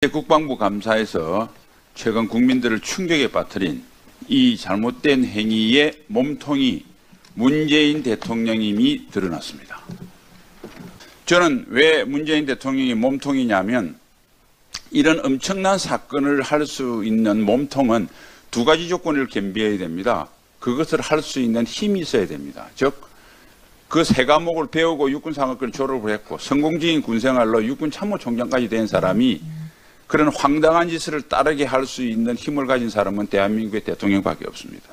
국방부 감사에서 최근 국민들을 충격에 빠뜨린 이 잘못된 행위의 몸통이 문재인 대통령임이 드러났습니다. 저는 왜 문재인 대통령이 몸통이냐면 이런 엄청난 사건을 할 수 있는 몸통은 두 가지 조건을 겸비해야 됩니다. 그것을 할 수 있는 힘이 있어야 됩니다. 즉, 그 세 과목을 배우고 육군상학과를 졸업을 했고 성공적인 군생활로 육군 참모총장까지 된 사람이 그런 황당한 짓을 따르게 할 수 있는 힘을 가진 사람은 대한민국의 대통령밖에 없습니다.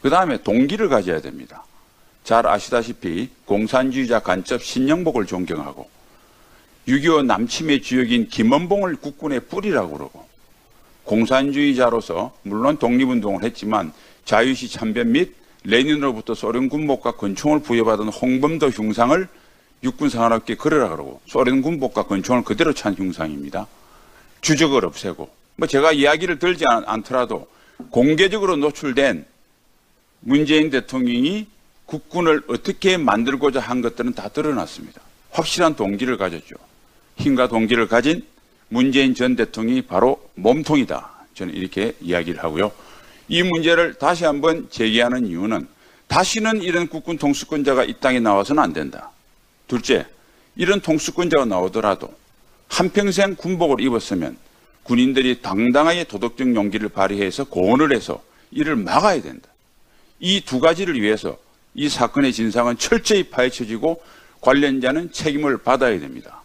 그 다음에 동기를 가져야 됩니다. 잘 아시다시피 공산주의자 간첩 신영복을 존경하고 6.25 남침의 주역인 김원봉을 국군의 뿌리라고 그러고 공산주의자로서 물론 독립운동을 했지만 자유시 참변 및 레닌으로부터 소련 군복과 권총을 부여받은 홍범도 흉상을 육군사관학교에 걸으라 그러고 소련 군복과 권총을 그대로 찬 흉상입니다. 주적을 없애고 제가 이야기를 들지 않더라도 공개적으로 노출된 문재인 대통령이 국군을 어떻게 만들고자 한 것들은 다 드러났습니다. 확실한 동기를 가졌죠. 힘과 동기를 가진 문재인 전 대통령이 바로 몸통이다. 저는 이렇게 이야기를 하고요. 이 문제를 다시 한번 제기하는 이유는 다시는 이런 국군 통수권자가 이 땅에 나와서는 안 된다. 둘째, 이런 통수권자가 나오더라도 한평생 군복을 입었으면 군인들이 당당하게 도덕적 용기를 발휘해서 고언을 해서 이를 막아야 된다. 이 두 가지를 위해서 이 사건의 진상은 철저히 파헤쳐지고 관련자는 책임을 받아야 됩니다.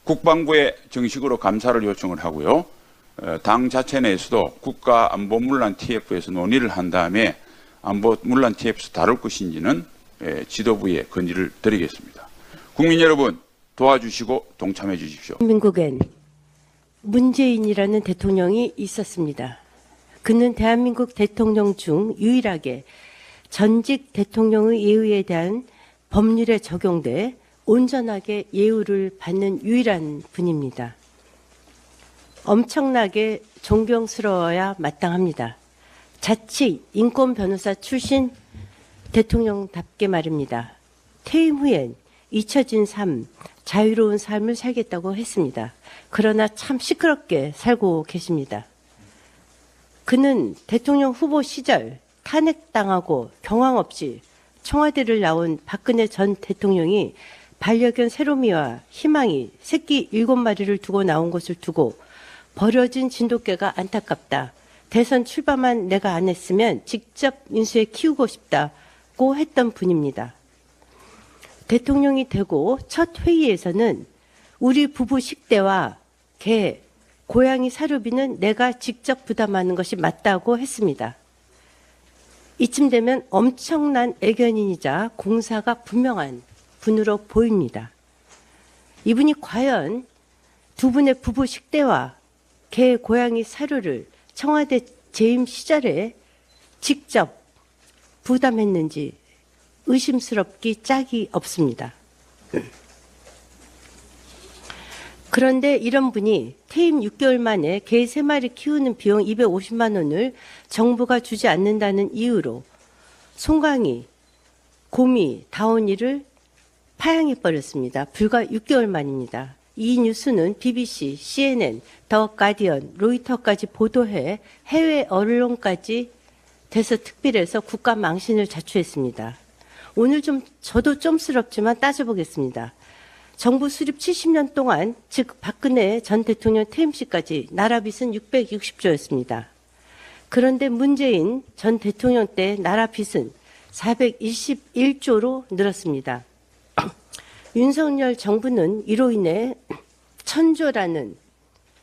국방부에 정식으로 감사를 요청을 하고요. 당 자체 내에서도 국가안보문란 TF에서 논의를 한 다음에 안보문란 TF에서 다룰 것인지는 지도부에 건의를 드리겠습니다. 국민 여러분 도와주시고 동참해 주십시오. 대한민국엔 문재인이라는 대통령이 있었습니다. 그는 대한민국 대통령 중 유일하게 전직 대통령의 예우에 대한 법률에 적용돼 온전하게 예우를 받는 유일한 분입니다. 엄청나게 존경스러워야 마땅합니다. 자칫 인권 변호사 출신 대통령답게 말입니다. 퇴임 후엔 잊혀진 삶, 자유로운 삶을 살겠다고 했습니다. 그러나 참 시끄럽게 살고 계십니다. 그는 대통령 후보 시절 탄핵당하고 경황 없이 청와대를 나온 박근혜 전 대통령이 반려견 세로미와 희망이 새끼 7마리를 두고 나온 것을 두고 버려진 진돗개가 안타깝다. 대선 출마만 내가 안 했으면 직접 인수해 키우고 싶다고 했던 분입니다. 대통령이 되고 첫 회의에서는 우리 부부 식대와 개, 고양이 사료비는 내가 직접 부담하는 것이 맞다고 했습니다. 이쯤 되면 엄청난 애견인이자 공사가 분명한 분으로 보입니다. 이분이 과연 두 분의 부부 식대와 개, 고양이 사료를 청와대 재임 시절에 직접 부담했는지 의심스럽기 짝이 없습니다. 그런데 이런 분이 퇴임 6개월 만에 개 3마리 키우는 비용 250만 원을 정부가 주지 않는다는 이유로 송강이, 고미, 다온이를 파양해버렸습니다. 불과 6개월 만입니다. 이 뉴스는 BBC, CNN, 더 가디언, 로이터까지 보도해 해외 언론까지 대서특필해서 국가 망신을 자초했습니다. 오늘 저도 쫌스럽지만 따져보겠습니다. 정부 수립 70년 동안, 즉 박근혜 전 대통령 퇴임 시까지 나라 빚은 660조였습니다. 그런데 문재인 전 대통령 때 나라 빚은 421조로 늘었습니다. 윤석열 정부는 이로 인해 천조라는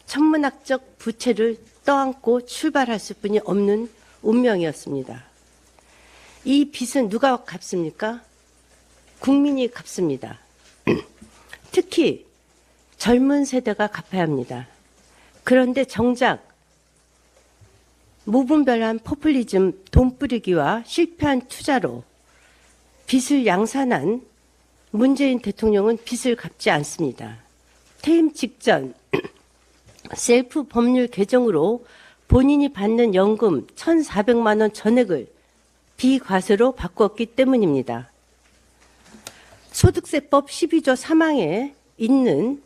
천문학적 부채를 떠안고 출발할 수뿐이 없는 운명이었습니다. 이 빚은 누가 갚습니까? 국민이 갚습니다. 특히 젊은 세대가 갚아야 합니다. 그런데 정작 무분별한 포퓰리즘 돈 뿌리기와 실패한 투자로 빚을 양산한 문재인 대통령은 빚을 갚지 않습니다. 퇴임 직전 셀프 법률 개정으로 본인이 받는 연금 1,400만 원 전액을 비과세로 바꿨기 때문입니다. 소득세법 12조 3항에 있는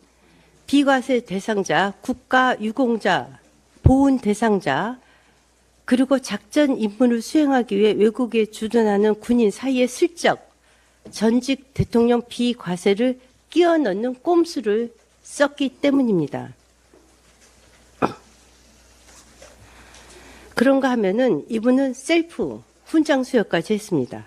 비과세 대상자, 국가 유공자, 보훈 대상자, 그리고 작전 임무를 수행하기 위해 외국에 주둔하는 군인 사이에 슬쩍 전직 대통령 비과세를 끼워 넣는 꼼수를 썼기 때문입니다. 그런가 하면은 이분은 셀프 훈장 수여까지 했습니다.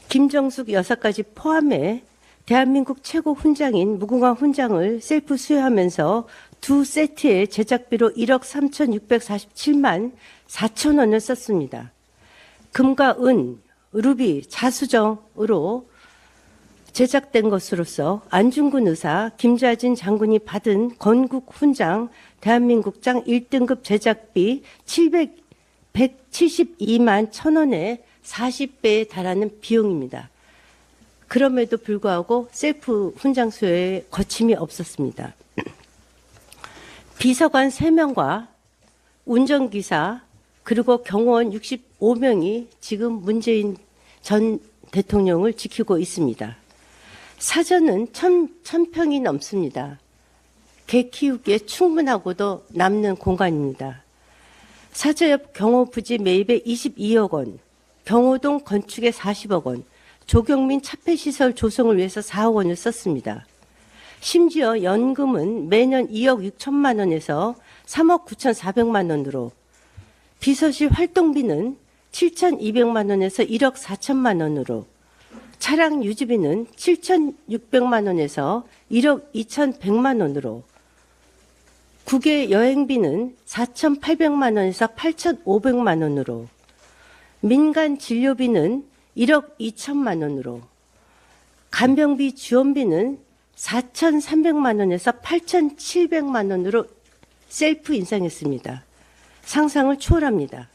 김정숙 여사까지 포함해 대한민국 최고 훈장인 무궁화 훈장을 셀프 수여하면서 두 세트의 제작비로 1억 3,647만 4천 원을 썼습니다. 금과 은, 루비, 자수정으로 제작된 것으로서 안중근 의사, 김좌진 장군이 받은 건국 훈장 대한민국장 1등급 제작비 172만 1천 원의 40배에 달하는 비용입니다. 그럼에도 불구하고 셀프 훈장 수여에 거침이 없었습니다. 비서관 3명과 운전기사 그리고 경호원 65명이 지금 문재인 전 대통령을 지키고 있습니다. 사전은 1,000평이 넘습니다. 개 키우기에 충분하고도 남는 공간입니다. 사저 옆 경호부지 매입에 22억 원, 경호동 건축에 40억 원, 조경민 차폐시설 조성을 위해서 4억 원을 썼습니다. 심지어 연금은 매년 2억 6천만 원에서 3억 9,400만 원으로, 비서실 활동비는 7,200만 원에서 1억 4천만 원으로, 차량 유지비는 7,600만 원에서 1억 2,100만 원으로, 국외 여행비는 4,800만 원에서 8,500만 원으로, 민간 진료비는 1억 2천만 원으로, 간병비 지원비는 4,300만 원에서 8,700만 원으로 셀프 인상했습니다. 상상을 초월합니다.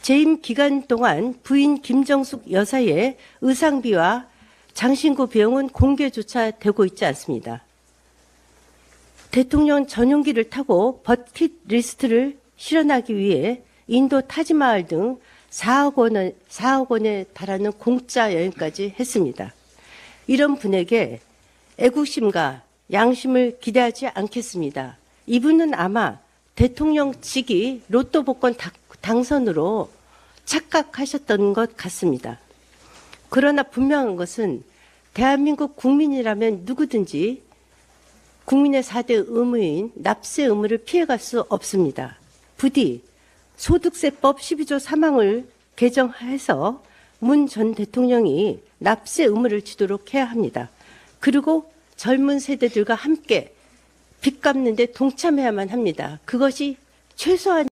재임 기간 동안 부인 김정숙 여사의 의상비와 장신구 비용은 공개조차 되고 있지 않습니다. 대통령 전용기를 타고 버킷리스트를 실현하기 위해 인도 타지마을 등 4억 원에 달하는 공짜 여행까지 했습니다. 이런 분에게 애국심과 양심을 기대하지 않겠습니다. 이분은 아마 대통령직이 로또 복권 당선으로 착각하셨던 것 같습니다. 그러나 분명한 것은 대한민국 국민이라면 누구든지 국민의 4대 의무인 납세 의무를 피해갈 수 없습니다. 부디 소득세법 12조 3항을 개정해서 문 전 대통령이 납세 의무를 지도록 해야 합니다. 그리고 젊은 세대들과 함께 빚 갚는 데 동참해야만 합니다. 그것이 최소한